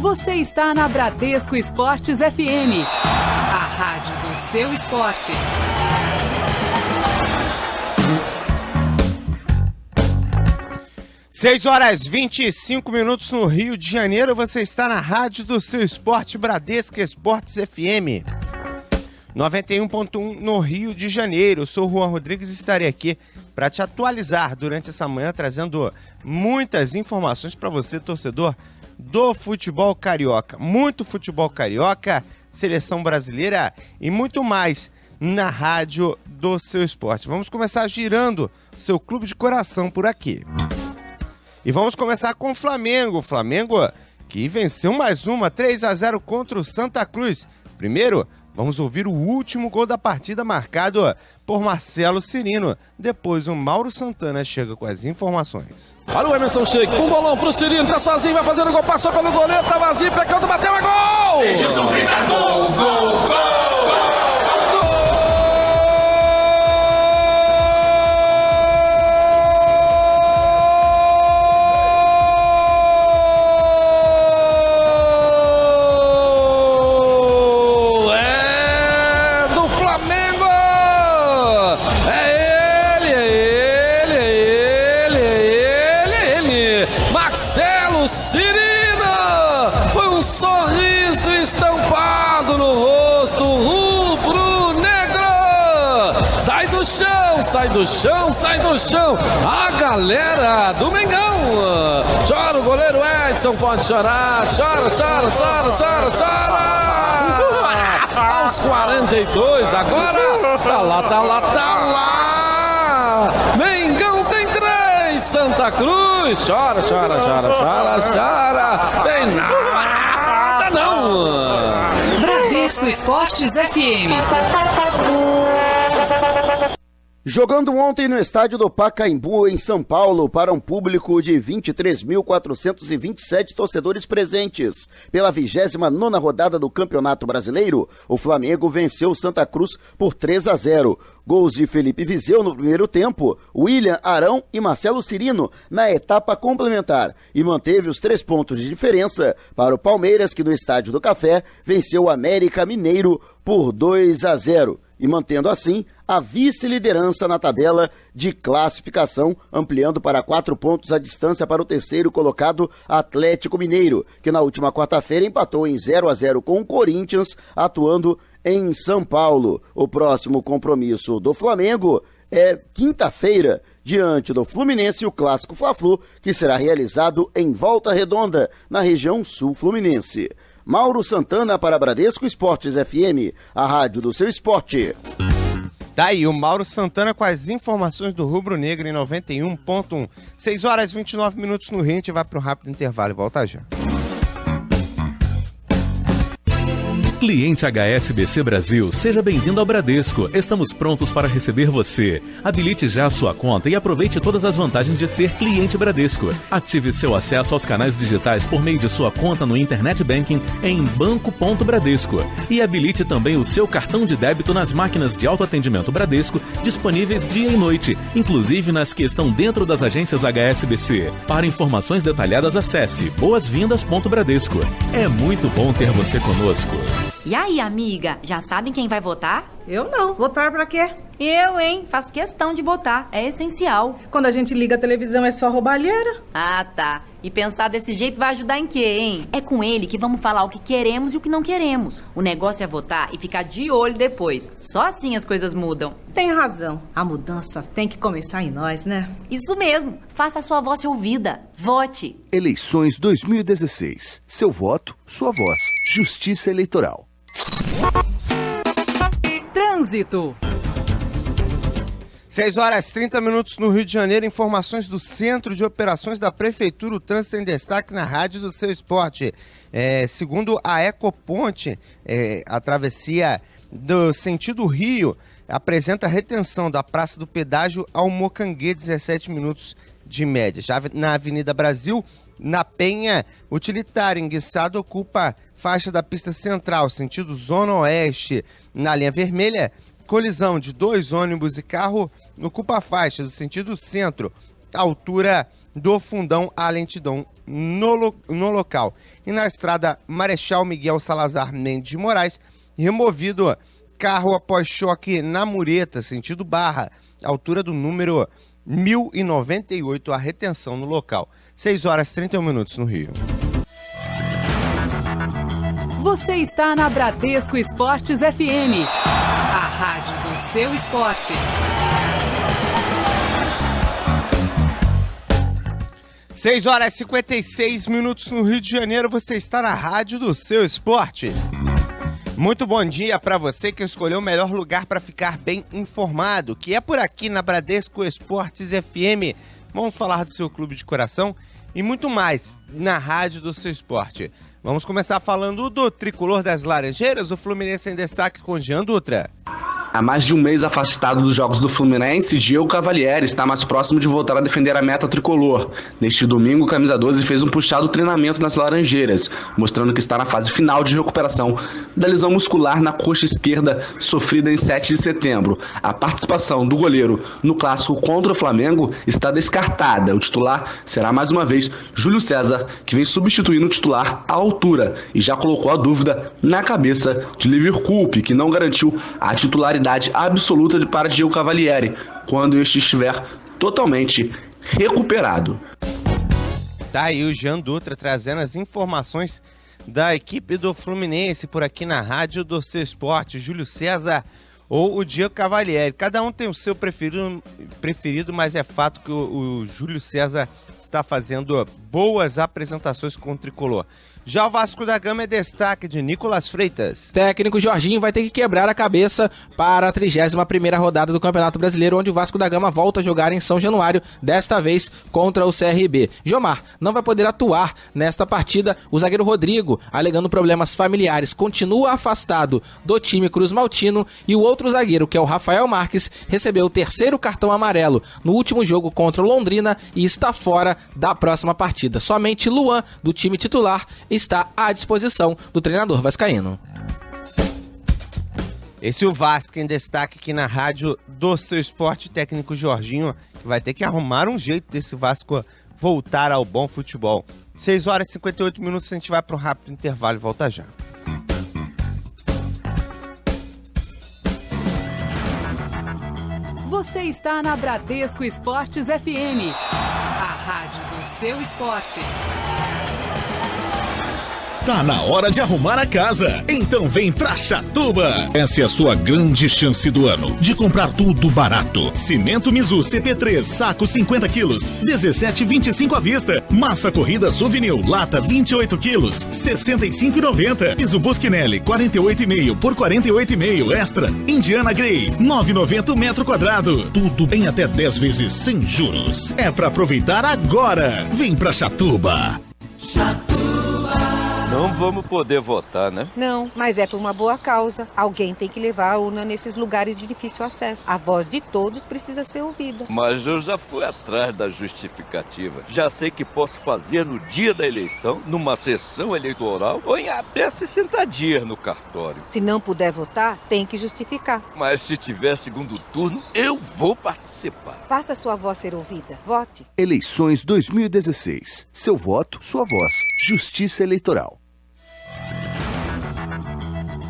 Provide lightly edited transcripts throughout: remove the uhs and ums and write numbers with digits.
Você está na Bradesco Esportes FM, a rádio do seu esporte. Seis horas 25 minutos no Rio de Janeiro. Você está na rádio do seu esporte, Bradesco Esportes FM 91.1 no Rio de Janeiro. Eu sou o Juan Rodrigues e estarei aqui para te atualizar durante essa manhã, trazendo muitas informações para você, torcedor do futebol carioca. Muito futebol carioca, seleção brasileira e muito mais na rádio do seu esporte. Vamos começar girando seu clube de coração por aqui. E vamos começar com o Flamengo. O Flamengo que venceu mais uma, 3-0 contra o Santa Cruz. Primeiro, vamos ouvir o último gol da partida marcado por Marcelo Cirino. Depois o Mauro Santana chega com as informações. Olha o Emerson chega, um bolão pro Cirino, tá sozinho, vai fazendo gol, passou pelo goleiro, tá vazio, pecando, bateu, é gol! Edilson grita gol, gol, gol! Sai do chão, a galera do Mengão. Chora o goleiro Edson, pode chorar, chora. Aos 42, agora, tá lá. Mengão tem 3, Santa Cruz, chora. Tem nada, não. Bradesco Esportes FM. Jogando ontem no estádio do Pacaembu, em São Paulo, para um público de 23.427 torcedores presentes. Pela 29ª rodada do Campeonato Brasileiro, o Flamengo venceu o Santa Cruz por 3-0. Gols de Felipe Viseu no primeiro tempo, William Arão e Marcelo Cirino na etapa complementar. E manteve os 3 pontos de diferença para o Palmeiras, que no Estádio do Café venceu o América Mineiro por 2-0. E mantendo assim a vice-liderança na tabela de classificação, ampliando para 4 pontos a distância para o terceiro colocado Atlético Mineiro, que na última quarta-feira empatou em 0-0 com o Corinthians, atuando em São Paulo. O próximo compromisso do Flamengo é quinta-feira, diante do Fluminense, o clássico Fla-Flu, que será realizado em Volta Redonda, na região sul-fluminense. Mauro Santana para Bradesco Esportes FM, a rádio do seu esporte. Tá aí o Mauro Santana com as informações do Rubro Negro em 91.1. 6 horas e 29 minutos no Rio, a gente vai para um rápido intervalo e volta já. Cliente HSBC Brasil, seja bem-vindo ao Bradesco. Estamos prontos para receber você. Habilite já a sua conta e aproveite todas as vantagens de ser cliente Bradesco. Ative seu acesso aos canais digitais por meio de sua conta no Internet Banking em banco.bradesco. E habilite também o seu cartão de débito nas máquinas de autoatendimento Bradesco, disponíveis dia e noite, inclusive nas que estão dentro das agências HSBC. Para informações detalhadas, acesse boas-vindas.bradesco. É muito bom ter você conosco. E aí, amiga, já sabem quem vai votar? Eu não. Votar pra quê? Eu, hein? Faço questão de votar. É essencial. Quando a gente liga a televisão é só roubalheira. Ah, tá. E pensar desse jeito vai ajudar em quê, hein? É com ele que vamos falar o que queremos e o que não queremos. O negócio é votar e ficar de olho depois. Só assim as coisas mudam. Tem razão. A mudança tem que começar em nós, né? Isso mesmo. Faça a sua voz ser ouvida. Vote. Eleições 2016. Seu voto, sua voz. Justiça Eleitoral. Trânsito. 6 horas e 30 minutos no Rio de Janeiro. Informações do Centro de Operações da Prefeitura. O trânsito em destaque na rádio do seu esporte. Segundo a Ecoponte, a travessia do sentido Rio apresenta retenção da Praça do Pedágio ao Mocanguê, 17 minutos de média. Já na Avenida Brasil, na Penha, utilitário enguiçado ocupa faixa da pista central, sentido Zona Oeste. Na linha vermelha, colisão de 2 ônibus e carro ocupa a faixa do sentido centro, altura do Fundão, a lentidão no local. E na estrada Marechal Miguel Salazar Mendes de Moraes, removido carro após choque na mureta, sentido Barra, altura do número 1098, a retenção no local. 6 horas e 31 minutos no Rio. Você está na Bradesco Esportes FM, a rádio do seu esporte. 6 horas e 56 minutos no Rio de Janeiro, você está na rádio do seu esporte. Muito bom dia para você que escolheu o melhor lugar para ficar bem informado, que é por aqui na Bradesco Esportes FM. Vamos falar do seu clube de coração e muito mais na rádio do seu esporte. Vamos começar falando do tricolor das Laranjeiras, o Fluminense em destaque com Jean Dutra. Há mais de um mês afastado dos jogos do Fluminense, Diego Cavalieri está mais próximo de voltar a defender a meta tricolor. Neste domingo, o camisa 12 fez um puxado treinamento nas Laranjeiras, mostrando que está na fase final de recuperação da lesão muscular na coxa esquerda sofrida em 7 de setembro. A participação do goleiro no clássico contra o Flamengo está descartada. O titular será mais uma vez Júlio César, que vem substituindo o titular à altura e já colocou a dúvida na cabeça de Liverpool, que não garantiu a titularidade absoluta para Diego Cavalieri, quando este estiver totalmente recuperado. Tá aí o Jean Dutra trazendo as informações da equipe do Fluminense por aqui na rádio do seu esporte, Júlio César ou o Diego Cavalieri. Cada um tem o seu preferido, mas é fato que o Júlio César está fazendo boas apresentações com o tricolor. Já o Vasco da Gama é destaque de Nicolas Freitas. Técnico Jorginho vai ter que quebrar a cabeça para a 31ª rodada do Campeonato Brasileiro, onde o Vasco da Gama volta a jogar em São Januário, desta vez contra o CRB. Jomar não vai poder atuar nesta partida. O zagueiro Rodrigo, alegando problemas familiares, continua afastado do time Cruz Maltino, e o outro zagueiro, que é o Rafael Marques, recebeu o 3º cartão amarelo no último jogo contra o Londrina e está fora da próxima partida. Somente Luan, do time titular, está à disposição do treinador vascaíno. Esse é o Vasco em destaque aqui na rádio do seu esporte, técnico Jorginho, que vai ter que arrumar um jeito desse Vasco voltar ao bom futebol. 6 horas e 58 minutos, a gente vai para um rápido intervalo e volta já. Você está na Bradesco Esportes FM, a rádio do seu esporte. Tá na hora de arrumar a casa, então vem pra Chatuba. Essa é a sua grande chance do ano de comprar tudo barato. Cimento Mizu CP3, saco 50 quilos, 17,25 à vista. Massa corrida Souvenir, lata 28 quilos, 65,90. Piso Boschinelli, 48,5 por 48,5 extra. Indiana Grey, 9,90 metro quadrado. Tudo em até 10 vezes sem juros. É pra aproveitar agora. Vem pra Chatuba. Não vamos poder votar, né? Não, mas é por uma boa causa. Alguém tem que levar a urna nesses lugares de difícil acesso. A voz de todos precisa ser ouvida. Mas eu já fui atrás da justificativa. Já sei que posso fazer no dia da eleição, numa sessão eleitoral, ou em até 60 dias no cartório. Se não puder votar, tem que justificar. Mas se tiver segundo turno, eu vou participar. Faça sua voz ser ouvida. Vote. Eleições 2016. Seu voto, sua voz. Justiça Eleitoral.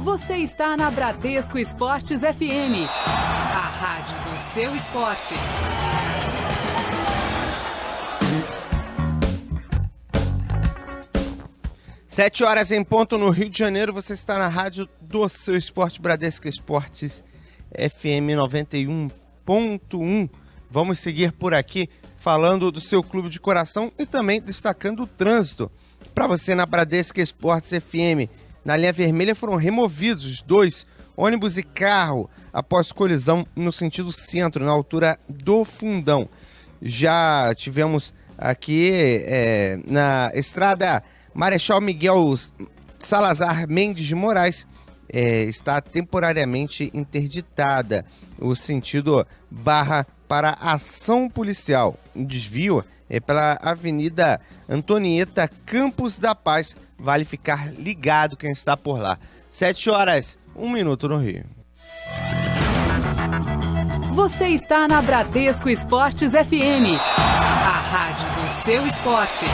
Você está na Bradesco Esportes FM, a rádio do seu esporte. Sete horas em ponto no Rio de Janeiro, você está na rádio do seu esporte, Bradesco Esportes FM 91.1. Vamos seguir por aqui falando do seu clube de coração e também destacando o trânsito. Para você na Bradesco Esportes FM, na linha vermelha foram removidos 2 ônibus e carro após colisão no sentido centro, na altura do Fundão. Já tivemos aqui na estrada Marechal Miguel Salazar Mendes de Moraes, está temporariamente interditada o sentido Barra para ação policial. O desvio é pela Avenida Antonieta Campos da Paz. Vale ficar ligado quem está por lá. 7 horas, 1 minuto no Rio. Você está na Bradesco Esportes FM, a rádio do seu esporte.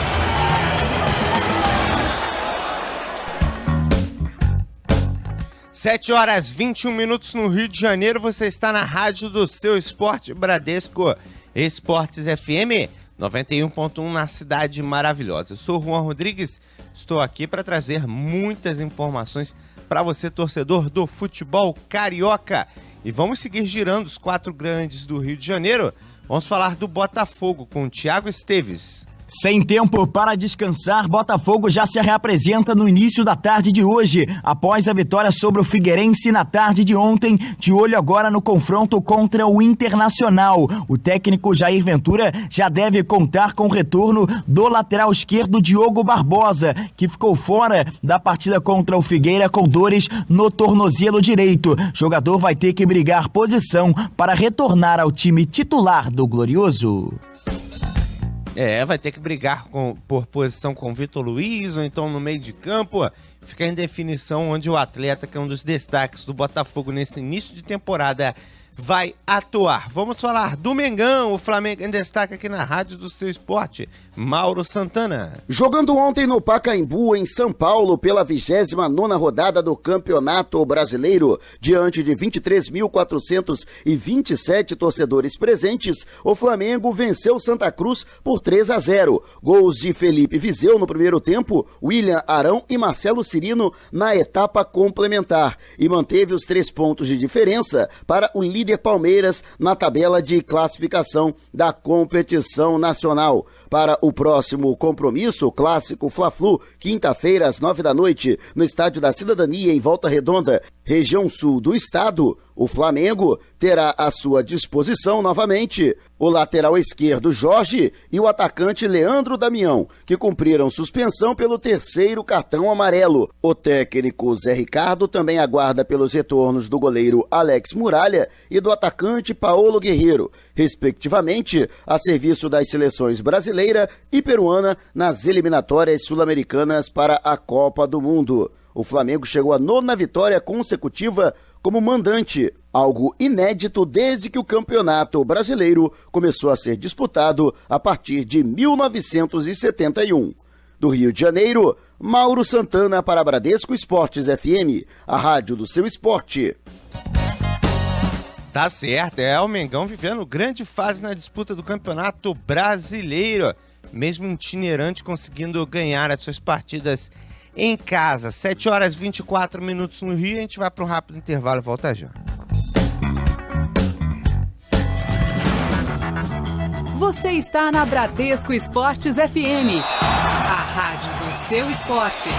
7h21 no Rio de Janeiro, você está na rádio do seu esporte Bradesco Esportes FM 91.1 na Cidade Maravilhosa. Eu sou o Juan Rodrigues, estou aqui para trazer muitas informações para você, torcedor do futebol carioca. E vamos seguir girando os 4 grandes do Rio de Janeiro. Vamos falar do Botafogo com o Thiago Esteves. Sem tempo para descansar, Botafogo já se reapresenta no início da tarde de hoje, após a vitória sobre o Figueirense na tarde de ontem, de olho agora no confronto contra o Internacional. O técnico Jair Ventura já deve contar com o retorno do lateral esquerdo Diogo Barbosa, que ficou fora da partida contra o Figueira com dores no tornozelo direito. O jogador vai ter que brigar posição para retornar ao time titular do Glorioso. Vai ter que brigar por posição com o Vitor Luiz, ou então no meio de campo. Fica em definição onde o atleta, que é um dos destaques do Botafogo nesse início de temporada, vai atuar. Vamos falar do Mengão, o Flamengo em destaque aqui na Rádio do Seu Esporte. Mauro Santana. Jogando ontem no Pacaembu, em São Paulo, pela 29ª rodada do Campeonato Brasileiro, diante de 23.427 torcedores presentes, o Flamengo venceu Santa Cruz por 3-0. Gols de Felipe Viseu no primeiro tempo, William Arão e Marcelo Cirino na etapa complementar, e manteve os 3 pontos de diferença para o líder Palmeiras na tabela de classificação da competição nacional. Para o próximo compromisso, o clássico Fla-Flu, quinta-feira às 21h, no Estádio da Cidadania, em Volta Redonda, região sul do estado, o Flamengo terá à sua disposição novamente o lateral esquerdo Jorge e o atacante Leandro Damião, que cumpriram suspensão pelo 3º cartão amarelo. O técnico Zé Ricardo também aguarda pelos retornos do goleiro Alex Muralha e do atacante Paolo Guerreiro, respectivamente, a serviço das seleções brasileira e peruana nas eliminatórias sul-americanas para a Copa do Mundo. O Flamengo chegou à 9ª vitória consecutiva como mandante, algo inédito desde que o Campeonato Brasileiro começou a ser disputado a partir de 1971. Do Rio de Janeiro, Mauro Santana para Bradesco Esportes FM, a rádio do seu esporte. Tá certo, o Mengão vivendo grande fase na disputa do Campeonato Brasileiro, mesmo itinerante, conseguindo ganhar as suas partidas em casa. 7h24 no Rio, a gente vai para um rápido intervalo e volta já. Você está na Bradesco Esportes FM, a rádio do seu esporte.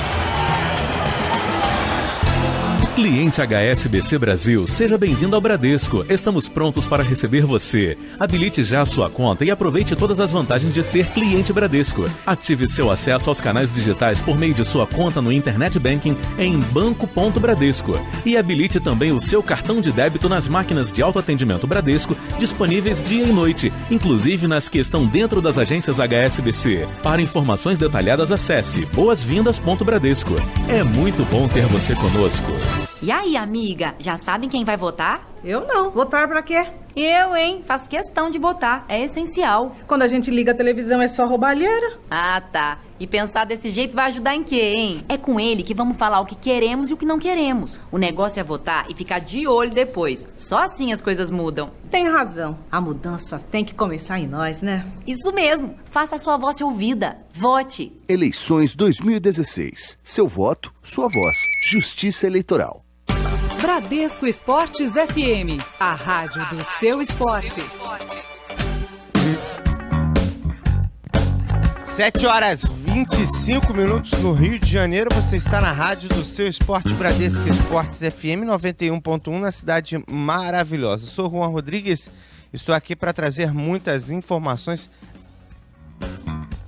Cliente HSBC Brasil, seja bem-vindo ao Bradesco. Estamos prontos para receber você. Habilite já a sua conta e aproveite todas as vantagens de ser cliente Bradesco. Ative seu acesso aos canais digitais por meio de sua conta no Internet Banking em banco.bradesco. E habilite também o seu cartão de débito nas máquinas de autoatendimento Bradesco, disponíveis dia e noite, inclusive nas que estão dentro das agências HSBC. Para informações detalhadas, acesse boas-vindas.bradesco. É muito bom ter você conosco. E aí, amiga, já sabem quem vai votar? Eu não. Votar pra quê? Eu, hein? Faço questão de votar. É essencial. Quando a gente liga a televisão é só roubalheira. Ah, tá. E pensar desse jeito vai ajudar em quê, hein? É com ele que vamos falar o que queremos e o que não queremos. O negócio é votar e ficar de olho depois. Só assim as coisas mudam. Tem razão. A mudança tem que começar em nós, né? Isso mesmo. Faça a sua voz ser ouvida. Vote. Eleições 2016. Seu voto, sua voz. Justiça Eleitoral. Bradesco Esportes FM, a rádio do seu esporte. 7h25 no Rio de Janeiro, você está na rádio do seu esporte Bradesco Esportes FM 91.1 na Cidade Maravilhosa. Eu sou o Juan Rodrigues, estou aqui para trazer muitas informações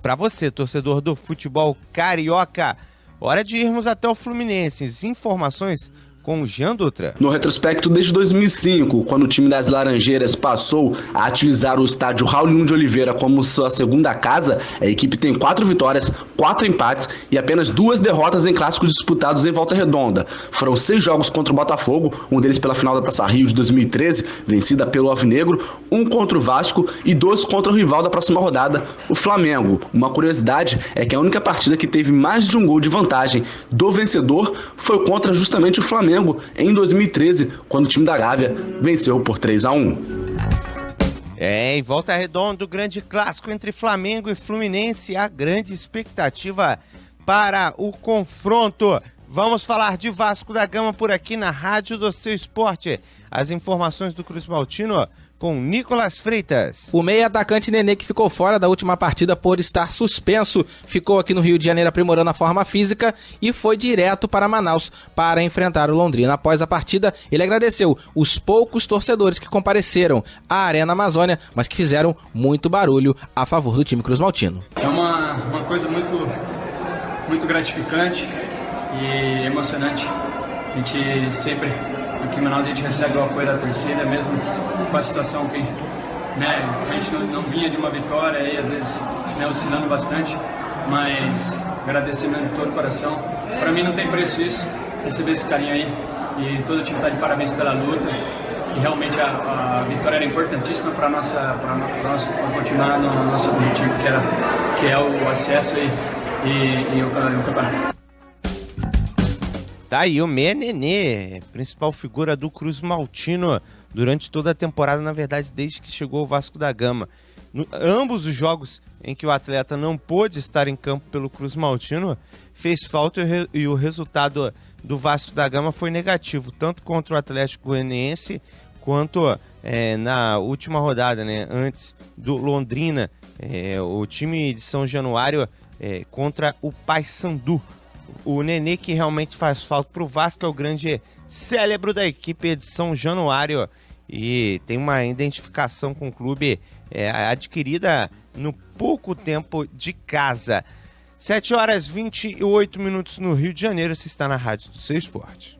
para você, torcedor do futebol carioca. Hora de irmos até o Fluminense. Informações com o Jean Dutra. No retrospecto desde 2005, quando o time das Laranjeiras passou a utilizar o estádio Raulino de Oliveira como sua segunda casa, a equipe tem 4 vitórias, 4 empates e apenas 2 derrotas em clássicos disputados em Volta Redonda. Foram 6 jogos contra o Botafogo, um deles pela final da Taça Rio de 2013, vencida pelo Alvinegro, 1 contra o Vasco e 2 contra o rival da próxima rodada, o Flamengo. Uma curiosidade é que a única partida que teve mais de um gol de vantagem do vencedor foi contra justamente o Flamengo, Flamengo em 2013, quando o time da Gávea venceu por 3-1. Em Volta Redonda, o grande clássico entre Flamengo e Fluminense, a grande expectativa para o confronto. Vamos falar de Vasco da Gama por aqui na Rádio do Seu Esporte. As informações do Cruz Maltino com Nicolas Freitas. O meia atacante Nenê, que ficou fora da última partida por estar suspenso, ficou aqui no Rio de Janeiro aprimorando a forma física e foi direto para Manaus para enfrentar o Londrina. Após a partida, ele agradeceu os poucos torcedores que compareceram à Arena Amazônia, mas que fizeram muito barulho a favor do time Cruz Maltino. É uma coisa muito gratificante e emocionante. A gente sempre, aqui em Manaus, a gente recebe o apoio da torcida, mesmo com a situação que a gente não vinha de uma vitória, e às vezes oscilando bastante, mas agradecimento de todo o coração. Para mim não tem preço isso, receber esse carinho aí, e todo o time está de parabéns pela luta, e realmente a vitória era importantíssima para continuar no nosso objetivo, que é o acesso e o campeonato. Tá aí o meia Nenê, principal figura do Cruz Maltino durante toda a temporada, na verdade, desde que chegou o Vasco da Gama. Ambos os jogos em que o atleta não pôde estar em campo pelo Cruz Maltino, fez falta e o resultado do Vasco da Gama foi negativo, tanto contra o Atlético Goianiense quanto na última rodada, antes do Londrina, o time de São Januário contra o Paysandu. O Nenê, que realmente faz falta para o Vasco, é o grande cérebro da equipe de São Januário e tem uma identificação com o clube adquirida no pouco tempo de casa. 7h28 no Rio de Janeiro, você está na Rádio do Seu Esporte.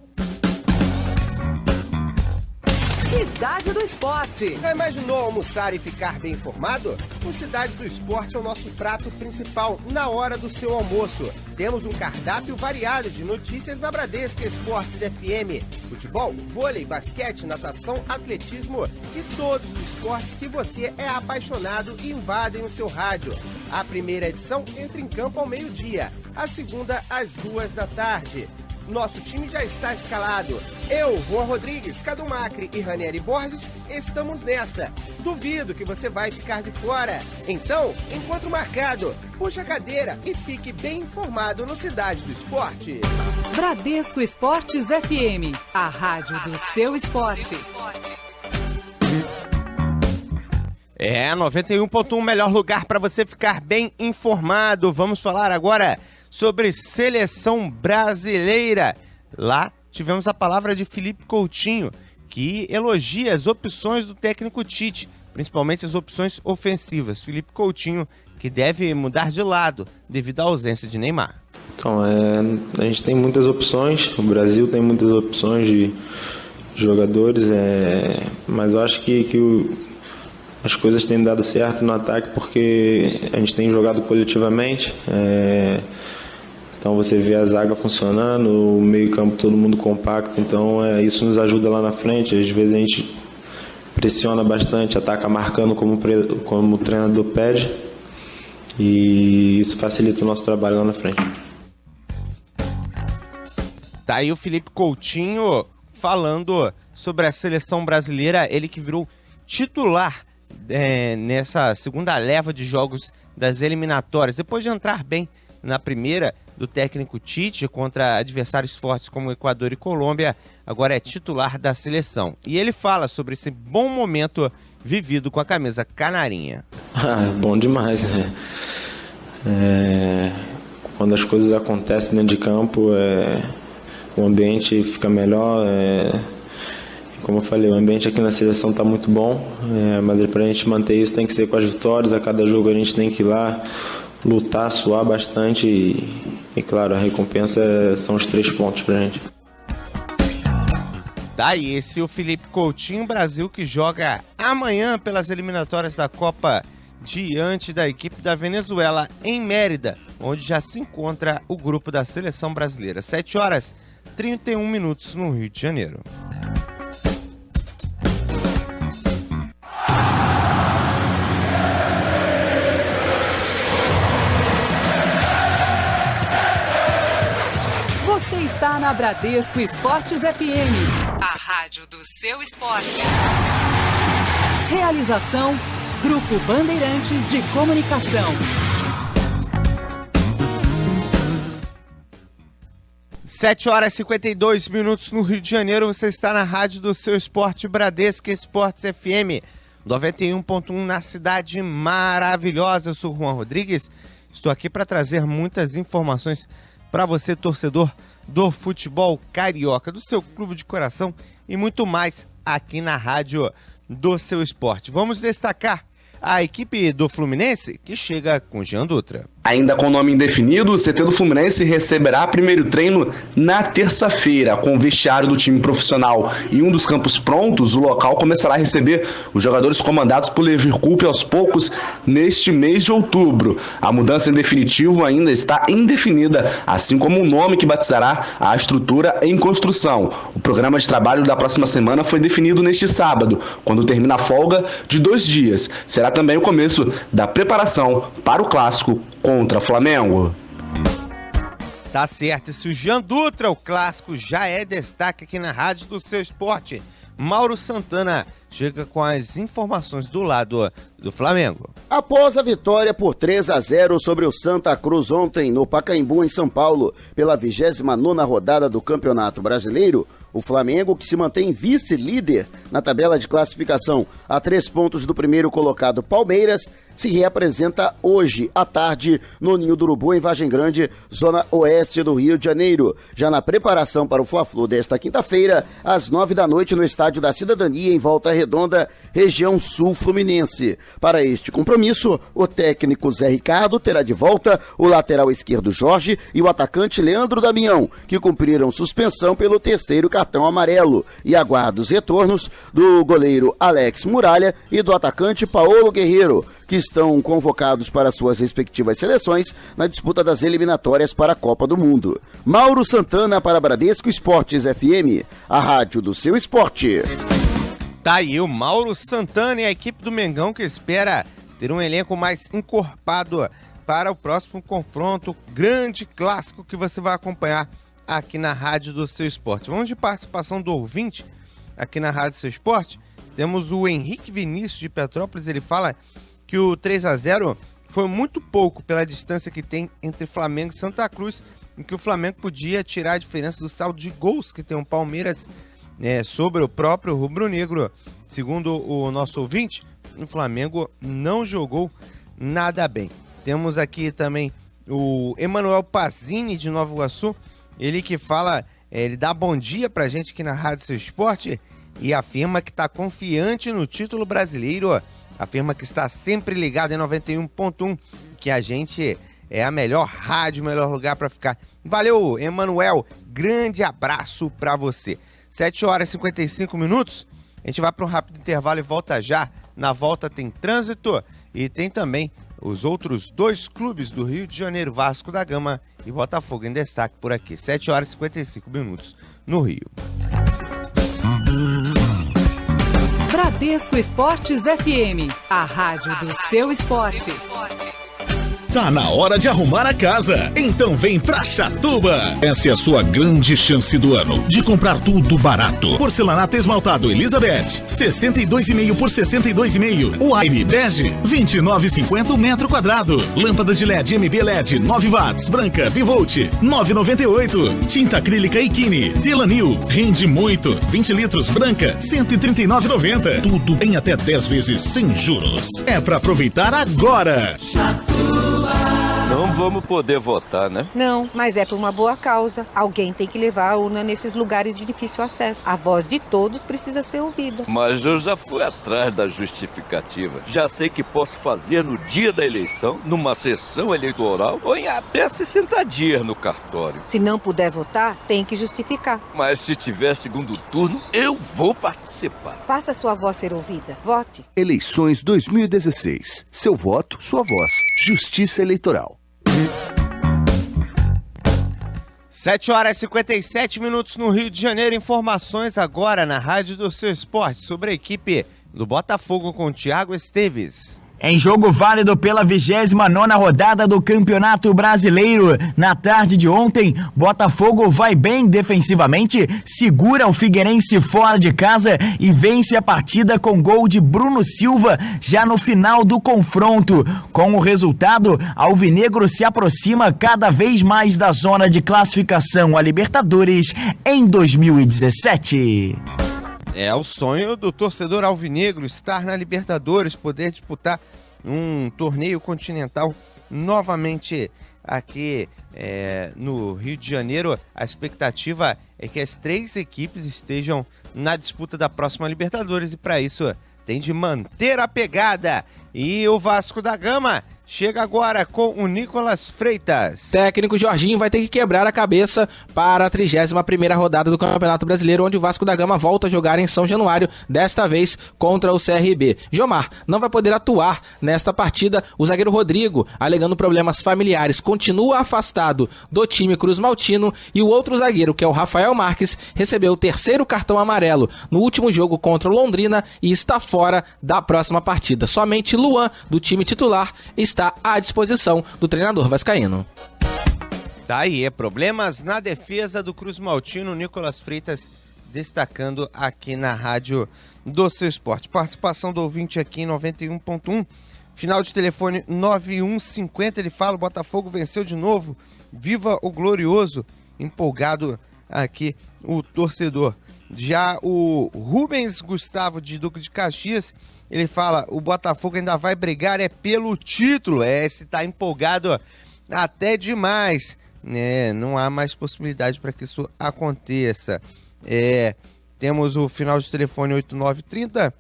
Cidade do Esporte. Já imaginou almoçar e ficar bem informado? O Cidade do Esporte é o nosso prato principal na hora do seu almoço. Temos um cardápio variado de notícias na Bradesco Esportes FM. Futebol, vôlei, basquete, natação, atletismo e todos os esportes que você é apaixonado e invadem o seu rádio. A primeira edição entra em campo ao meio-dia, a segunda às 14h. Nosso time já está escalado. Eu, Juan Rodrigues, Cadu Macri e Ranieri Borges estamos nessa. Duvido que você vai ficar de fora. Então, encontro marcado. Puxa a cadeira e fique bem informado no Cidade do Esporte. Bradesco Esportes FM, a rádio do seu esporte. 91.1, melhor lugar para você ficar bem informado. Vamos falar agora sobre seleção brasileira. Lá tivemos a palavra de Felipe Coutinho, que elogia as opções do técnico Tite, principalmente as opções ofensivas. Felipe Coutinho, que deve mudar de lado devido à ausência de Neymar. Então, a gente tem muitas opções, o Brasil tem muitas opções de jogadores, mas eu acho que as coisas têm dado certo no ataque porque a gente tem jogado coletivamente. Então você vê a zaga funcionando, o meio-campo todo mundo compacto, então isso nos ajuda lá na frente. Às vezes a gente pressiona bastante, ataca marcando como o treinador pede, e isso facilita o nosso trabalho lá na frente. Tá aí o Felipe Coutinho falando sobre a seleção brasileira, ele que virou titular nessa segunda leva de jogos das eliminatórias, depois de entrar bem na primeira do técnico Tite contra adversários fortes como Equador e Colômbia, agora é titular da seleção. E ele fala sobre esse bom momento vivido com a camisa canarinha. Bom demais, né? Quando as coisas acontecem dentro de campo, o ambiente fica melhor. Como eu falei, o ambiente aqui na seleção está muito bom, mas para a gente manter isso tem que ser com as vitórias. A cada jogo a gente tem que ir lá, lutar, suar bastante e claro, a recompensa são os 3 pontos pra gente. Tá aí, esse é o Felipe Coutinho, Brasil que joga amanhã pelas eliminatórias da Copa diante da equipe da Venezuela em Mérida, onde já se encontra o grupo da seleção brasileira. 7h31 no Rio de Janeiro. está na Bradesco Esportes FM, a rádio do seu esporte. Realização, Grupo Bandeirantes de Comunicação. 7h52 no Rio de Janeiro, você está na rádio do seu esporte Bradesco Esportes FM, 91.1 na cidade maravilhosa. Eu sou o Juan Rodrigues, estou aqui para trazer muitas informações para você, torcedor do futebol carioca, do seu clube de coração e muito mais aqui na rádio do seu esporte. Vamos destacar a equipe do Fluminense, que chega com Jean Dutra. Ainda com nome indefinido, o CT do Fluminense receberá primeiro treino na terça-feira, com o vestiário do time profissional e um dos campos prontos. O local começará a receber os jogadores comandados por Lever Coupe aos poucos neste mês de outubro. A mudança em definitivo ainda está indefinida, assim como o nome que batizará a estrutura em construção. O programa de trabalho da próxima semana foi definido neste sábado, quando termina a folga de 2 dias. Será também o começo da preparação para o clássico contra o Flamengo. Tá certo, esse o Jean Dutra, o clássico, já é destaque aqui na rádio do seu esporte. Mauro Santana chega com as informações do lado do Flamengo. Após a vitória por 3-0 sobre o Santa Cruz ontem no Pacaembu, em São Paulo, pela 29ª rodada do Campeonato Brasileiro, o Flamengo, que se mantém vice-líder na tabela de classificação a 3 pontos do primeiro colocado Palmeiras, se reapresenta hoje à tarde no Ninho do Urubu, em Vargem Grande, zona oeste do Rio de Janeiro. Já na preparação para o Fla-Flu desta quinta-feira, às 9 da noite, no Estádio da Cidadania, em Volta Redonda, região sul fluminense. Para este compromisso, o técnico Zé Ricardo terá de volta o lateral esquerdo Jorge e o atacante Leandro Damião, que cumpriram suspensão pelo 3º cartão amarelo, e aguarda os retornos do goleiro Alex Muralha e do atacante Paulo Guerreiro, que estão convocados para suas respectivas seleções na disputa das eliminatórias para a Copa do Mundo. Mauro Santana para Bradesco Esportes FM, a rádio do seu esporte. Tá aí o Mauro Santana e a equipe do Mengão, que espera ter um elenco mais encorpado para o próximo confronto, grande clássico que você vai acompanhar aqui na rádio do seu esporte. Vamos de participação do ouvinte aqui na rádio do seu esporte. Temos o Henrique Vinícius de Petrópolis. Ele fala que o 3-0 foi muito pouco pela distância que tem entre Flamengo e Santa Cruz, em que o Flamengo podia tirar a diferença do saldo de gols que tem o Palmeiras sobre o próprio rubro-negro. Segundo o nosso ouvinte, o Flamengo não jogou nada bem. Temos aqui também o Emanuel Pazini de Nova Iguaçu, ele que fala, ele dá bom dia pra gente aqui na Rádio Seu Esporte e afirma que está confiante no título brasileiro, afirma que está sempre ligado em 91.1, que a gente é a melhor rádio, o melhor lugar para ficar. Valeu, Emanuel, grande abraço para você. 7h55, a gente vai para um rápido intervalo e volta já. Na volta tem trânsito e tem também os outros 2 clubes do Rio de Janeiro, Vasco da Gama e Botafogo em destaque por aqui. 7h55 no Rio. Bradesco Esportes FM, a rádio do seu esporte. Tá na hora de arrumar a casa, então vem pra Chatuba. Essa é a sua grande chance do ano de comprar tudo barato. Porcelanato esmaltado Elizabeth, 62,5 por 62,5. Wine bege, 29,50 o metro quadrado. Lâmpada de LED MB LED 9 watts, branca Bivolt, 9,98. Tinta acrílica Ikini, Delanil, rende muito, 20 litros, branca, 139,90. Tudo em até 10 vezes sem juros. É pra aproveitar agora. Chatuba. Não vamos poder votar, né? Não, mas é por uma boa causa. Alguém tem que levar a urna nesses lugares de difícil acesso. A voz de todos precisa ser ouvida. Mas eu já fui atrás da justificativa. Já sei que posso fazer no dia da eleição, numa sessão eleitoral ou em até 60 dias no cartório. Se não puder votar, tem que justificar. Mas se tiver segundo turno, eu vou participar. Faça sua voz ser ouvida. Vote. Eleições 2016. Seu voto, sua voz. Justiça Eleitoral. 7h57 no Rio de Janeiro. Informações agora na Rádio do Seu Esporte sobre a equipe do Botafogo com Thiago Esteves. Em jogo válido pela 29ª rodada do Campeonato Brasileiro, na tarde de ontem, Botafogo vai bem defensivamente, segura o Figueirense fora de casa e vence a partida com gol de Bruno Silva já no final do confronto. Com o resultado, Alvinegro se aproxima cada vez mais da zona de classificação a Libertadores em 2017. É o sonho do torcedor alvinegro estar na Libertadores, poder disputar um torneio continental novamente aqui no Rio de Janeiro. A expectativa é que as 3 equipes estejam na disputa da próxima Libertadores e para isso tem de manter a pegada. E o Vasco da Gama chega agora com o Nicolas Freitas. Técnico Jorginho vai ter que quebrar a cabeça para a 31ª rodada do Campeonato Brasileiro, onde o Vasco da Gama volta a jogar em São Januário, desta vez contra o CRB. Jomar não vai poder atuar nesta partida. O zagueiro Rodrigo, alegando problemas familiares, continua afastado do time Cruz Maltino, e o outro zagueiro, que é o Rafael Marques, recebeu o 3º cartão amarelo no último jogo contra o Londrina e está fora da próxima partida. Somente Luan, do time titular, está à disposição do treinador vascaíno. Tá aí, problemas na defesa do Cruz Maltino. Nicolas Freitas destacando aqui na rádio do Seu Esporte. Participação do ouvinte aqui em 91.1, final de telefone 9150, ele fala: o Botafogo venceu de novo, viva o glorioso. Empolgado aqui o torcedor. Já o Rubens Gustavo de Duque de Caxias, ele fala: o Botafogo ainda vai brigar pelo título. Se tá empolgado até demais, né? Não há mais possibilidade para que isso aconteça. Temos o final de telefone 8930,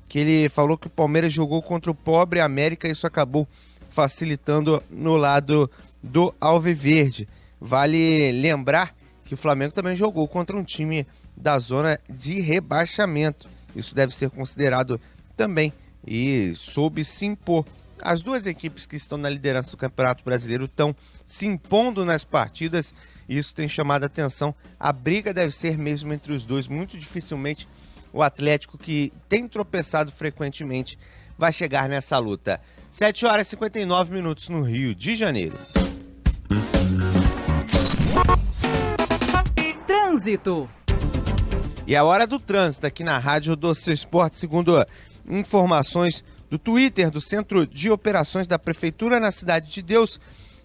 que ele falou que o Palmeiras jogou contra o pobre América e isso acabou facilitando no lado do Alviverde. Vale lembrar que o Flamengo também jogou contra um time da zona de rebaixamento. Isso deve ser considerado também e soube se impor. As 2 equipes que estão na liderança do Campeonato Brasileiro estão se impondo nas partidas e isso tem chamado a atenção. A briga deve ser mesmo entre os dois. Muito dificilmente o Atlético, que tem tropeçado frequentemente, vai chegar nessa luta. 7h59 no Rio de Janeiro. Trânsito. E a hora do trânsito aqui na rádio do Seu Esporte, segundo informações do Twitter do Centro de Operações da Prefeitura na Cidade de Deus,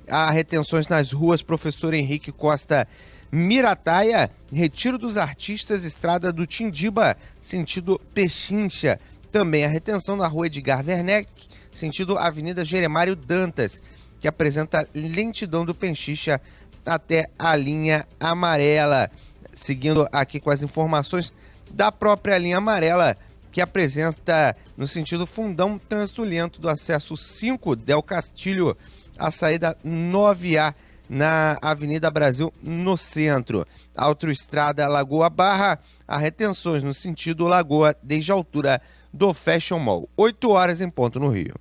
há retenções nas ruas Professor Henrique Costa Mirataia, Retiro dos Artistas, Estrada do Tindiba, sentido Pechincha. Também a retenção na rua Edgar Werneck, sentido Avenida Jeremário Dantas, que apresenta lentidão do Pechincha até a linha amarela. Seguindo aqui com as informações da própria linha amarela, que apresenta no sentido Fundão trânsito lento do acesso 5 Del Castilho, a saída 9A na Avenida Brasil, no centro. Autoestrada Lagoa Barra, há retenções no sentido Lagoa desde a altura do Fashion Mall. 8h em ponto no Rio.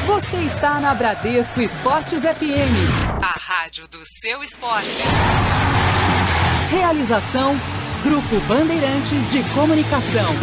Você está na Bradesco Esportes FM, a rádio do seu esporte. Realização, Grupo Bandeirantes de Comunicação.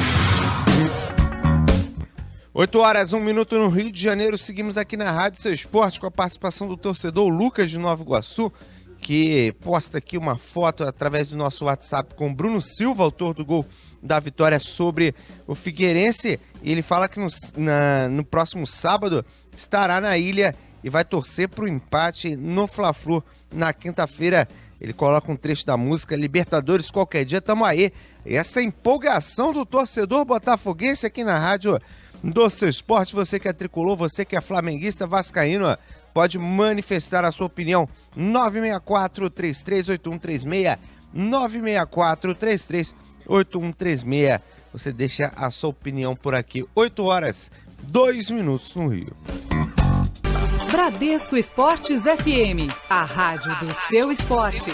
8h01 no Rio de Janeiro. Seguimos aqui na Rádio Seu Esporte com a participação do torcedor Lucas de Nova Iguaçu, que posta aqui uma foto através do nosso WhatsApp com Bruno Silva, autor do gol da vitória sobre o Figueirense. E ele fala que no próximo sábado estará na ilha e vai torcer para o empate no Fla-Flu na quinta-feira. Ele coloca um trecho da música Libertadores qualquer dia, tamo aí. Essa empolgação do torcedor botafoguense aqui na rádio do Seu Esporte. Você que é tricolor, você que é flamenguista, vascaíno, pode manifestar a sua opinião. 964-338136, 964-338136. Você deixa a sua opinião por aqui. 8h02 no Rio. Bradesco Esportes FM, a rádio do seu esporte.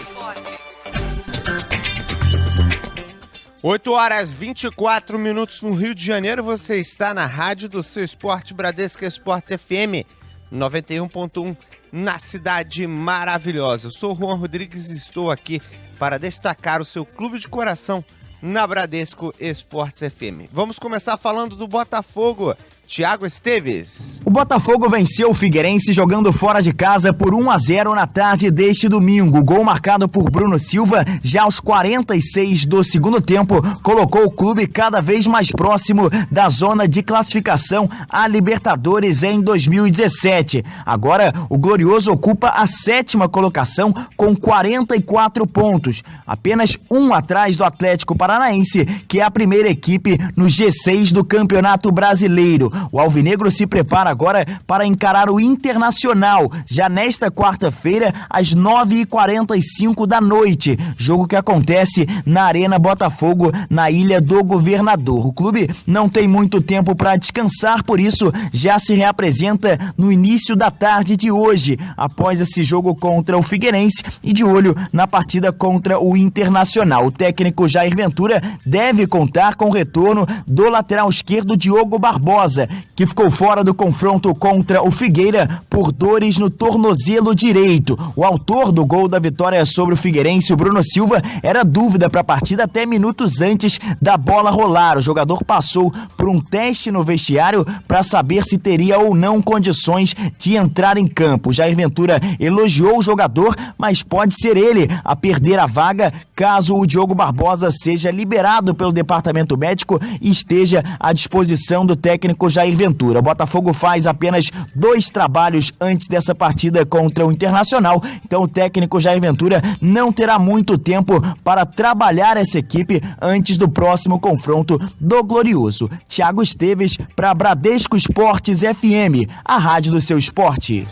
8h24 no Rio de Janeiro. Você está na rádio do Seu Esporte, Bradesco Esportes FM. 91.1 na Cidade Maravilhosa. Eu sou o Juan Rodrigues e estou aqui para destacar o seu clube de coração na Bradesco Esportes FM. Vamos começar falando do Botafogo. Thiago Esteves. O Botafogo venceu o Figueirense jogando fora de casa por 1-0 na tarde deste domingo. Gol marcado por Bruno Silva, já aos 46 do segundo tempo, colocou o clube cada vez mais próximo da zona de classificação à Libertadores em 2017. Agora, o Glorioso ocupa a 7ª colocação com 44 pontos, apenas um atrás do Atlético Paranaense, que é a primeira equipe no G6 do Campeonato Brasileiro. O Alvinegro se prepara agora para encarar o Internacional, já nesta quarta-feira, às 9h45 da noite. Jogo que acontece na Arena Botafogo, na Ilha do Governador. O clube não tem muito tempo para descansar, por isso já se reapresenta no início da tarde de hoje, após esse jogo contra o Figueirense e de olho na partida contra o Internacional. O técnico Jair Ventura deve contar com o retorno do lateral esquerdo Diogo Barbosa, que ficou fora do confronto contra o Figueira por dores no tornozelo direito. O autor do gol da vitória sobre o Figueirense, o Bruno Silva, era dúvida para a partida até minutos antes da bola rolar. O jogador passou por um teste no vestiário para saber se teria ou não condições de entrar em campo. Jair Ventura elogiou o jogador, mas pode ser ele a perder a vaga caso o Diogo Barbosa seja liberado pelo departamento médico e esteja à disposição do técnico Jair Ventura. O Botafogo faz apenas 2 trabalhos antes dessa partida contra o Internacional, então o técnico Jair Ventura não terá muito tempo para trabalhar essa equipe antes do próximo confronto do Glorioso. Thiago Esteves para Bradesco Esportes FM, a rádio do seu esporte.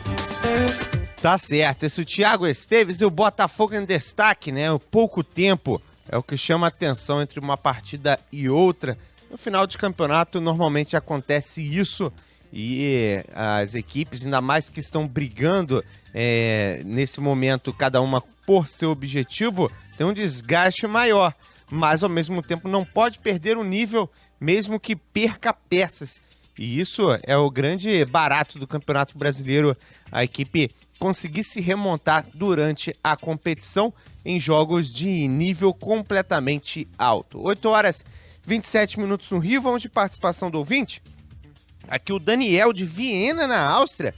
Tá certo, esse é o Thiago Esteves e o Botafogo em destaque, né? O pouco tempo é o que chama a atenção entre uma partida e outra. No final de campeonato, normalmente acontece isso e as equipes, ainda mais que estão brigando nesse momento, cada uma por seu objetivo, tem um desgaste maior, mas ao mesmo tempo não pode perder o nível, mesmo que perca peças. E isso é o grande barato do Campeonato Brasileiro, a equipe conseguir se remontar durante a competição em jogos de nível completamente alto. 8h27 no Rio, vamos de participação do ouvinte. Aqui o Daniel de Viena, na Áustria,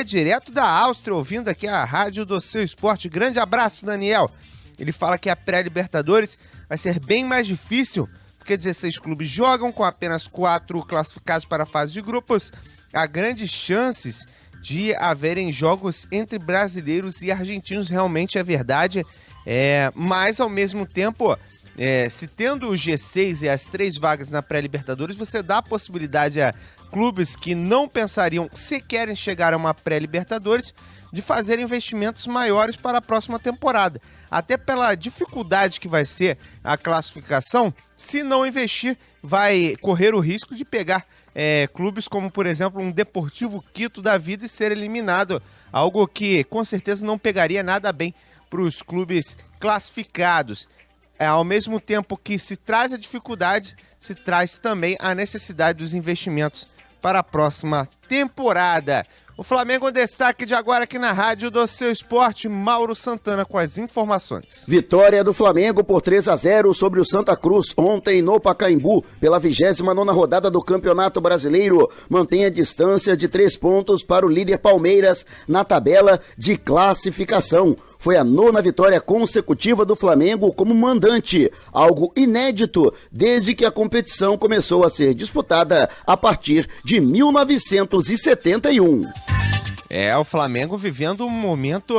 direto da Áustria, ouvindo aqui a rádio do seu esporte. Grande abraço, Daniel. Ele fala que a pré-Libertadores vai ser bem mais difícil, porque 16 clubes jogam com apenas 4 classificados para a fase de grupos. Há grandes chances de haverem jogos entre brasileiros e argentinos, realmente é verdade, mas ao mesmo tempo, se tendo o G6 e as 3 vagas na pré-Libertadores, você dá a possibilidade a clubes que não pensariam sequer em chegar a uma pré-Libertadores de fazer investimentos maiores para a próxima temporada. Até pela dificuldade que vai ser a classificação, se não investir, vai correr o risco de pegar clubes como, por exemplo, um Deportivo Quito da vida e ser eliminado, algo que com certeza não pegaria nada bem para os clubes classificados. Ao mesmo tempo que se traz a dificuldade, se traz também a necessidade dos investimentos para a próxima temporada. O Flamengo destaque de agora aqui na rádio do seu esporte, Mauro Santana com as informações. Vitória do Flamengo por 3-0 sobre o Santa Cruz ontem no Pacaembu, pela 29ª rodada do Campeonato Brasileiro. Mantém a distância de 3 pontos para o líder Palmeiras na tabela de classificação. Foi a 9ª vitória consecutiva do Flamengo como mandante, algo inédito desde que a competição começou a ser disputada a partir de 1971. O Flamengo vivendo um momento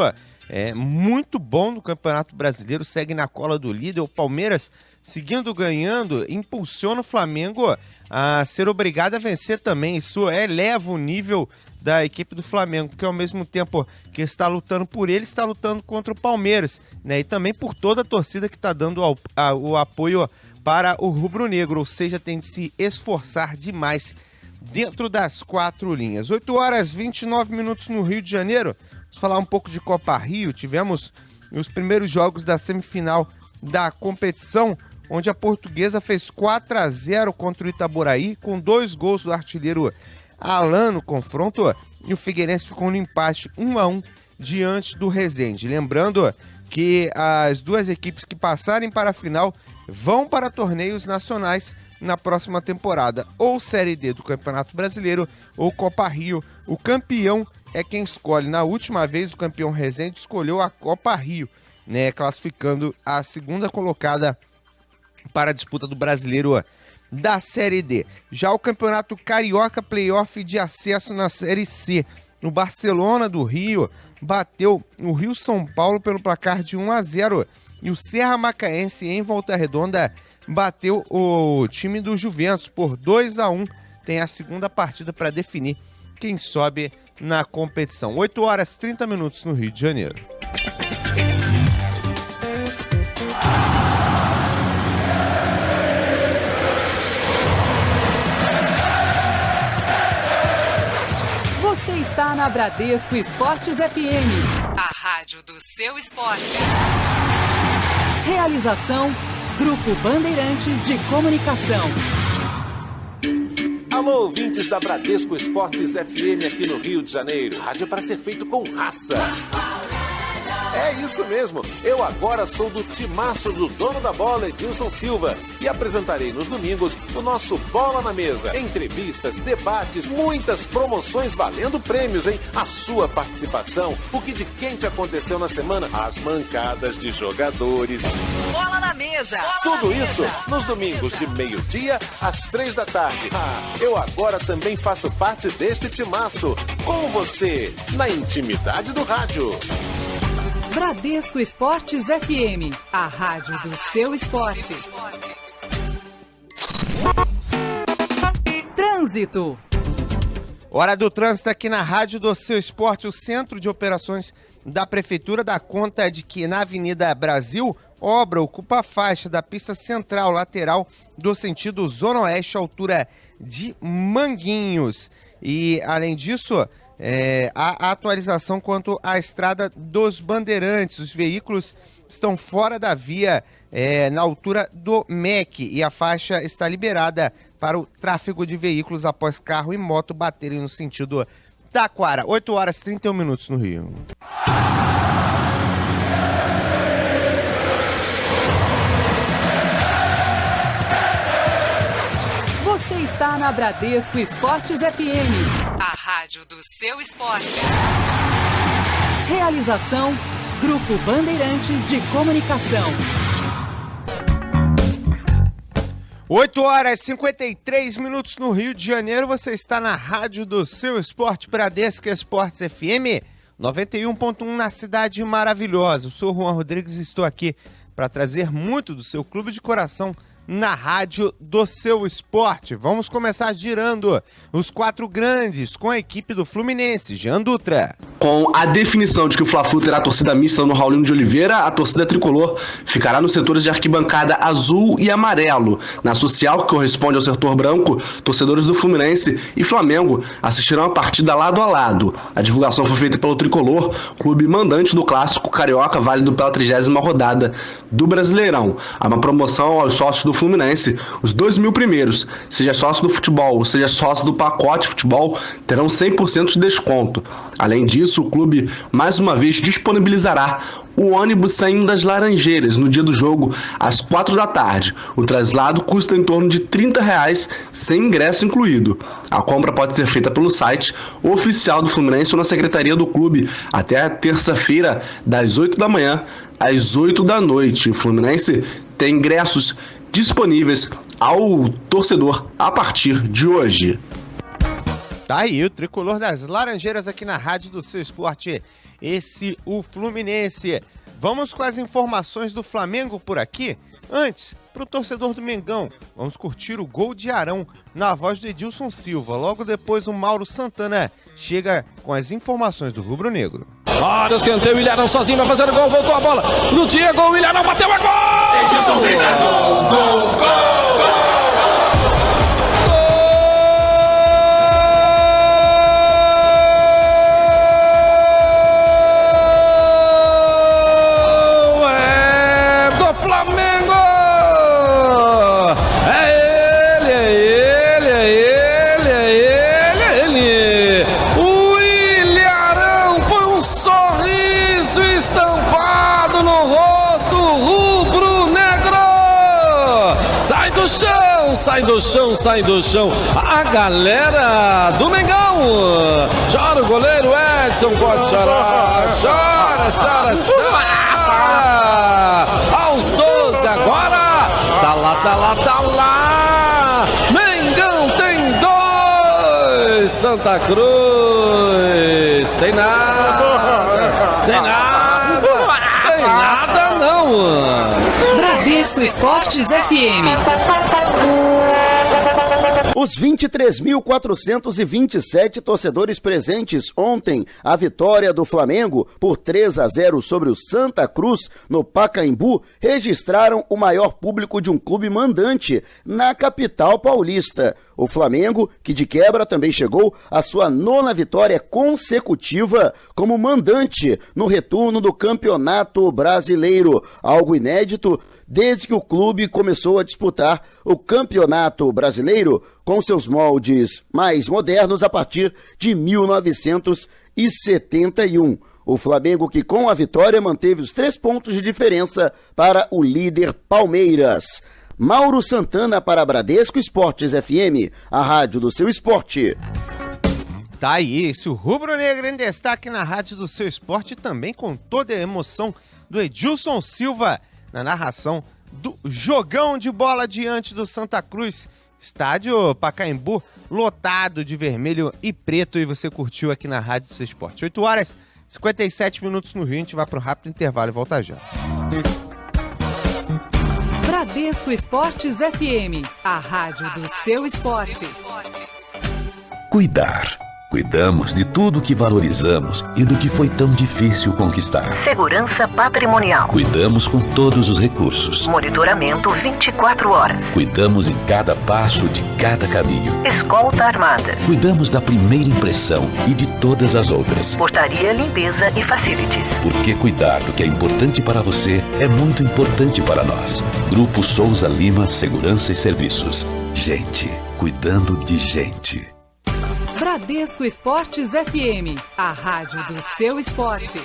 muito bom no Campeonato Brasileiro, segue na cola do líder. O Palmeiras, seguindo ganhando, impulsiona o Flamengo a ser obrigado a vencer também. Isso eleva o nível da equipe do Flamengo, que ao mesmo tempo que está lutando por ele, está lutando contra o Palmeiras, né? E também por toda a torcida que está dando o apoio para o rubro-negro, ou seja, tem de se esforçar demais dentro das 4 linhas. 8h29 no Rio de Janeiro. Vamos falar um pouco de Copa Rio. Tivemos os primeiros jogos da semifinal da competição, onde a Portuguesa fez 4-0 contra o Itaboraí, com 2 gols do artilheiro Alan no confronto e o Figueirense ficou no empate 1-1 diante do Resende. Lembrando que as duas equipes que passarem para a final vão para torneios nacionais na próxima temporada, ou Série D do Campeonato Brasileiro ou Copa Rio. O campeão é quem escolhe. Na última vez, o campeão Resende escolheu a Copa Rio, né, classificando a segunda colocada para a disputa do Brasileiro da Série D. Já o Campeonato Carioca, playoff de acesso na Série C. O Barcelona do Rio bateu o Rio São Paulo pelo placar de 1-0 e o Serra Macaense, em Volta Redonda, bateu o time do Juventus por 2-1. Tem a segunda partida para definir quem sobe na competição. 8h30 no Rio de Janeiro. Você está na Bradesco Esportes FM, a rádio do seu esporte. Realização Grupo Bandeirantes de Comunicação. Alô, ouvintes da Bradesco Esportes FM aqui no Rio de Janeiro. Rádio para ser feito com raça. É isso mesmo, eu agora sou do timaço do dono da bola, Edilson Silva, e apresentarei nos domingos o nosso Bola na Mesa. Entrevistas, debates, muitas promoções valendo prêmios, hein? A sua participação, o que de quente aconteceu na semana, as mancadas de jogadores. Bola na Mesa! Tudo isso nos domingos de 12h às 15h. Eu agora também faço parte deste timaço, com você, na intimidade do rádio. Bradesco Esportes FM, a rádio do seu esporte. Trânsito. Hora do trânsito aqui na rádio do seu esporte. O Centro de Operações da Prefeitura dá conta de que na Avenida Brasil, obra ocupa a faixa da pista central lateral do sentido Zona Oeste, altura de Manguinhos. E, além disso, a atualização quanto à Estrada dos Bandeirantes. Os veículos estão fora da via na altura do MEC e a faixa está liberada para o tráfego de veículos após carro e moto baterem no sentido Taquara. 8h31 no Rio. Você está na Bradesco Esportes FM, a rádio do seu esporte. Realização Grupo Bandeirantes de Comunicação. 8h53 no Rio de Janeiro. Você está na rádio do seu esporte, Bradesco Esportes FM 91.1 na Cidade Maravilhosa. Eu sou o Juan Rodrigues e estou aqui para trazer muito do seu clube de coração na rádio do seu esporte. Vamos começar girando os quatro grandes com a equipe do Fluminense. Jean Dutra. Com a definição de que o Fla-Flu terá torcida mista no Raulino de Oliveira, a torcida tricolor ficará nos setores de arquibancada azul e amarelo. Na social, que corresponde ao setor branco, torcedores do Fluminense e Flamengo assistirão a partida lado a lado. A divulgação foi feita pelo Tricolor, clube mandante do clássico carioca, válido pela 30ª rodada do Brasileirão. Há uma promoção aos sócios do Fluminense. Os 2.000 primeiros, seja sócio do futebol ou seja sócio do pacote futebol, terão 100% de desconto. Além disso, o clube mais uma vez disponibilizará o ônibus saindo das Laranjeiras no dia do jogo às 16h. O traslado custa em torno de R$30, sem ingresso incluído. A compra pode ser feita pelo site oficial do Fluminense ou na secretaria do clube até a terça-feira, das 8 da manhã às 8 da noite. O Fluminense tem ingressos disponíveis ao torcedor a partir de hoje. Tá aí o Tricolor das Laranjeiras aqui na rádio do seu esporte. Esse o Fluminense. Vamos com as informações do Flamengo por aqui. Antes, pro torcedor do Mengão, vamos curtir o gol de Arão na voz do Edilson Silva. Logo depois o Mauro Santana chega com as informações do Rubro Negro. Olha, escanteio, o Ilharão sozinho vai fazer o gol, voltou a bola no Diego, o Ilharão bateu a gol! Edilson grita gol, gol, gol, gol! Sai do chão, sai do chão, sai do chão. A galera do Mengão. Chora o goleiro Edson, pode chorar. Chora, chora, chora. Aos 12 agora. Tá lá, tá lá, tá lá. Mengão tem 2. Santa Cruz. Tem nada. Tem nada. Tem nada não. Bradesco Esportes FM. Os 23.427 torcedores presentes ontem à vitória do Flamengo por 3-0 sobre o Santa Cruz no Pacaembu registraram o maior público de um clube mandante na capital paulista. O Flamengo, que de quebra também chegou à sua 9ª vitória consecutiva como mandante no retorno do Campeonato Brasileiro, algo inédito desde que o clube começou a disputar o Campeonato Brasileiro com seus moldes mais modernos a partir de 1971. O Flamengo que com a vitória manteve os 3 pontos de diferença para o líder Palmeiras. Mauro Santana para Bradesco Esportes FM, a rádio do seu esporte. Tá aí, esse o Rubro Negro em destaque na rádio do seu esporte, também com toda a emoção do Edilson Silva na narração do jogão de bola diante do Santa Cruz. Estádio Pacaembu lotado de vermelho e preto, e você curtiu aqui na rádio do seu esporte. 8h57 no Rio, a gente vai pro rápido intervalo e volta já. Bradesco Esportes FM, a rádio do seu esporte. Cuidar. Cuidamos de tudo que valorizamos e do que foi tão difícil conquistar. Segurança patrimonial. Cuidamos com todos os recursos. Monitoramento 24 horas. Cuidamos em cada passo de cada caminho. Escolta armada. Cuidamos da primeira impressão e de todas as outras. Portaria, limpeza e facilities. Porque cuidar do que é importante para você é muito importante para nós. Grupo Souza Lima Segurança e Serviços. Gente, cuidando de gente. Bradesco Esportes FM, a rádio do seu esporte.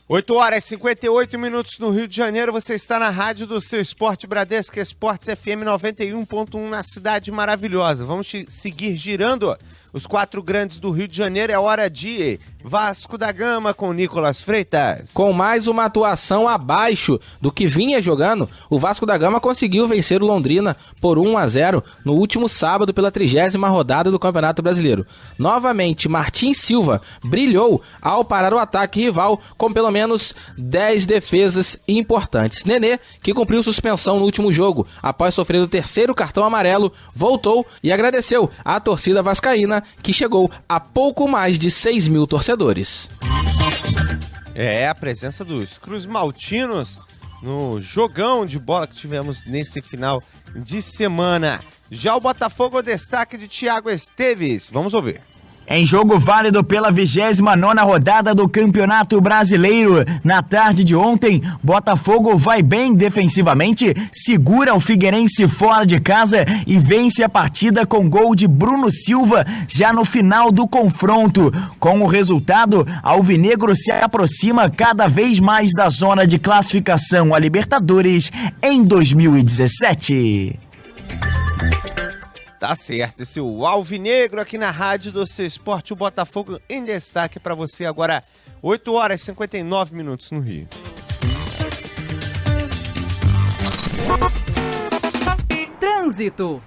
8h58 no Rio de Janeiro, você está na rádio do seu esporte, Bradesco Esportes FM 91.1 na cidade maravilhosa. Vamos seguir girando os 4 grandes do Rio de Janeiro. É hora de Vasco da Gama com Nicolas Freitas. Com mais uma atuação abaixo do que vinha jogando, o Vasco da Gama conseguiu vencer o Londrina por 1-0 no último sábado pela 30ª rodada do Campeonato Brasileiro. Novamente, Martins Silva brilhou ao parar o ataque rival com pelo menos 10 defesas importantes. Nenê, que cumpriu suspensão no último jogo após sofrer o 3º cartão amarelo, voltou e agradeceu à torcida vascaína, que chegou a pouco mais de 6 mil torcedores. É, a presença dos Cruz Maltinos no jogão de bola que tivemos nesse final de semana. Já o Botafogo, o destaque de Thiago Esteves. Vamos ouvir. Em jogo válido pela 29ª rodada do Campeonato Brasileiro, na tarde de ontem, Botafogo vai bem defensivamente, segura o Figueirense fora de casa e vence a partida com gol de Bruno Silva já no final do confronto. Com o resultado, Alvinegro se aproxima cada vez mais da zona de classificação a Libertadores em 2017. Tá certo, esse é o Alvinegro aqui na rádio do seu esporte, o Botafogo em destaque para você agora, 8h59 no Rio. Trânsito.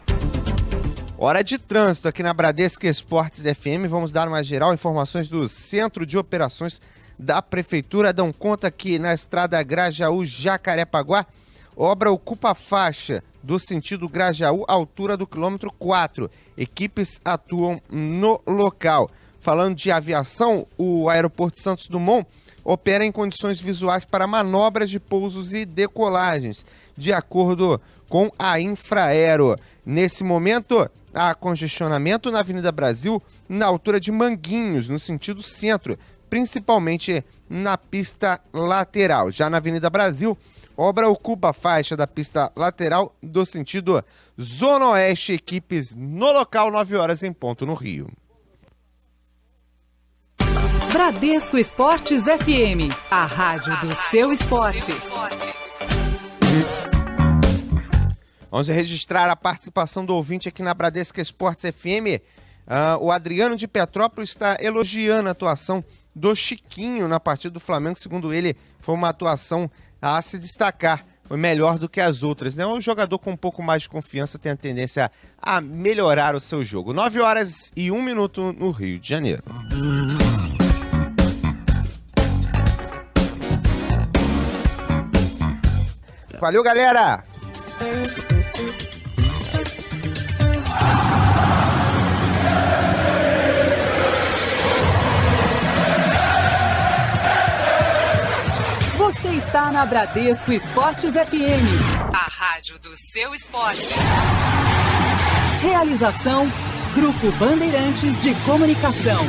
Hora de trânsito aqui na Bradesco Esportes FM, vamos dar uma geral, informações do Centro de Operações da Prefeitura, dão conta que na estrada Grajaú-Jacarepaguá, obra ocupa a faixa do sentido Grajaú, altura do quilômetro 4. Equipes atuam no local. Falando de aviação, o aeroporto Santos Dumont opera em condições visuais para manobras de pousos e decolagens, de acordo com a Infraero. Nesse momento, há congestionamento na Avenida Brasil, na altura de Manguinhos, no sentido centro, principalmente na pista lateral. Já na Avenida Brasil, obra ocupa a faixa da pista lateral do sentido Zona Oeste. Equipes no local, 9 horas em ponto no Rio. Bradesco Esportes FM, a rádio do seu esporte. Vamos registrar a participação do ouvinte aqui na Bradesco Esportes FM. O Adriano de Petrópolis está elogiando a atuação do Chiquinho na partida do Flamengo. Segundo ele, foi uma atuação a se destacar. Foi melhor do que as outras, né? O jogador com um pouco mais de confiança tem a tendência a melhorar o seu jogo. 9h01 no Rio de Janeiro. Valeu, galera! Você está na Bradesco Esportes FM, a rádio do seu esporte. Realização: Grupo Bandeirantes de Comunicação.